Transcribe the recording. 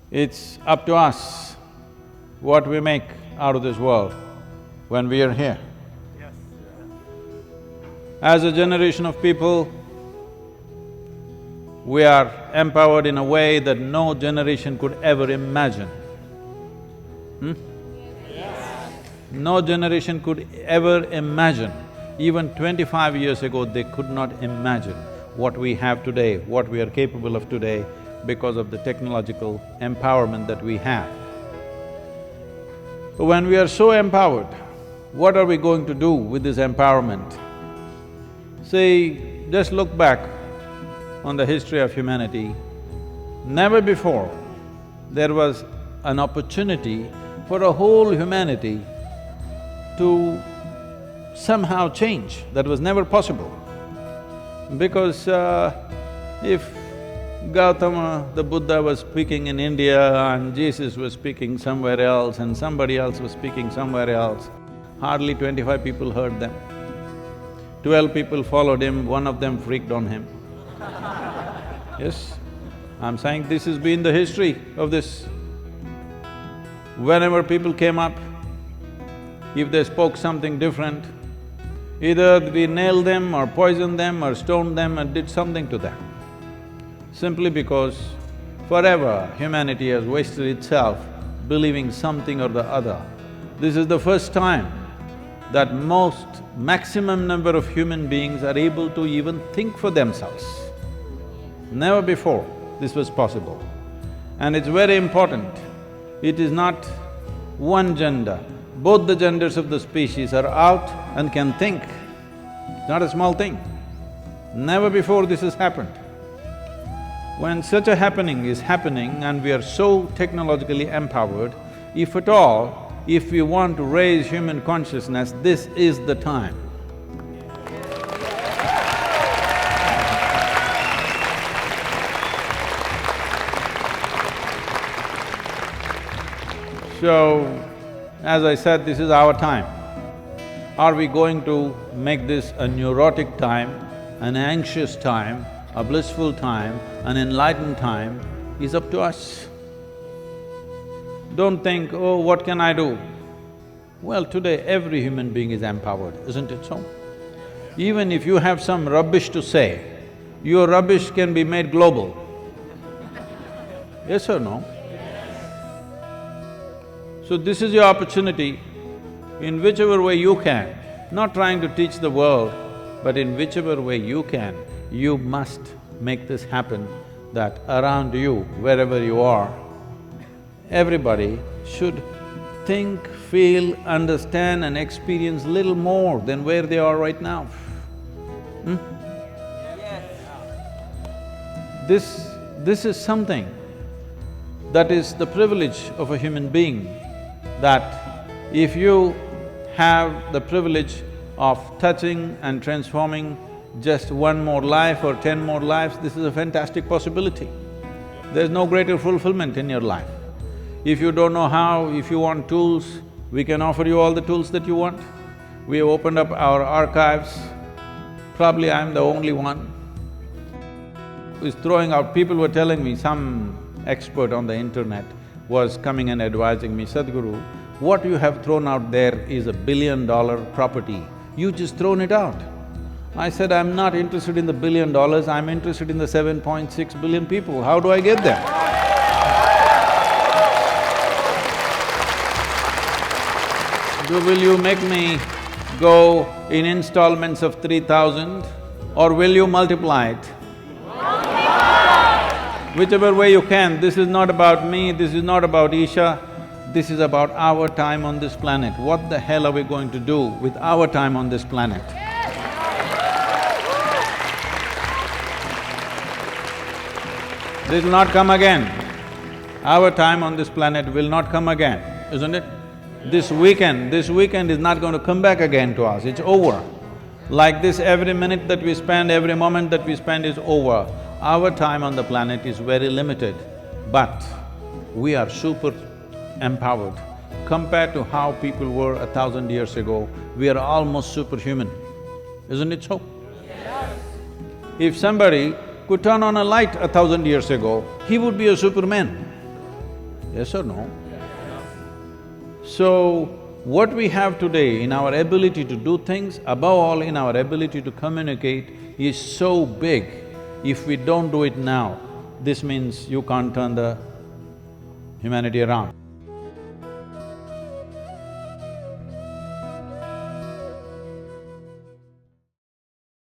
It's up to us what we make out of this world when we are here. As a generation of people, we are empowered in a way that no generation could ever imagine. No generation could ever imagine. Even 25 years ago, they could not imagine what we have today, what we are capable of today because of the technological empowerment that we have. When we are so empowered, what are we going to do with this empowerment? See, just look back on the history of humanity. Never before there was an opportunity for a whole humanity to somehow change. That was never possible. Because if Gautama, the Buddha was speaking in India and Jesus was speaking somewhere else and somebody else was speaking somewhere else, hardly 25 people heard them. 12 people followed him, one of them freaked on him. Yes, I'm saying this has been the history of this. Whenever people came up, if they spoke something different, either we nailed them or poisoned them or stoned them and did something to them. Simply because forever humanity has wasted itself believing something or the other. This is the first time that maximum number of human beings are able to even think for themselves. Never before this was possible. And it's very important, it is not one gender, both the genders of the species are out and can think. It's not a small thing. Never before this has happened. When such a happening is happening and we are so technologically empowered, if at all, if we want to raise human consciousness, this is the time. So, as I said, this is our time. Are we going to make this a neurotic time, an anxious time, a blissful time, an enlightened time, is up to us. Don't think, oh, what can I do? Well, today every human being is empowered, isn't it so? Even if you have some rubbish to say, your rubbish can be made global. Yes or no? So this is your opportunity, in whichever way you can, not trying to teach the world, but in whichever way you can, you must make this happen, that around you, wherever you are, everybody should think, feel, understand and experience little more than where they are right now. This is something that is the privilege of a human being, that if you have the privilege of touching and transforming just one more life or 10 more lives, this is a fantastic possibility. There's no greater fulfillment in your life. If you don't know how, if you want tools, we can offer you all the tools that you want. We have opened up our archives, probably I'm the only one who's throwing out… People were telling me, some expert on the internet was coming and advising me, Sadhguru, what you have thrown out there is $1 billion property, you just thrown it out. I said, I'm not interested in the $1 billion, I'm interested in the 7.6 billion people, how do I get there? Will you make me go in installments of 3,000 or will you multiply it? Whichever way you can, this is not about me, this is not about Isha, this is about our time on this planet. What the hell are we going to do with our time on this planet? This will not come again. Our time on this planet will not come again, isn't it? This weekend is not going to come back again to us, it's over. Like this, every minute that we spend, every moment that we spend is over. Our time on the planet is very limited, but we are super empowered. Compared to how people were 1,000 years ago, we are almost superhuman, isn't it so? Yes. If somebody could turn on a light 1,000 years ago, he would be a superman. yes or no? So, what we have today in our ability to do things, above all in our ability to communicate, is so big. If we don't do it now, this means you can't turn the humanity around.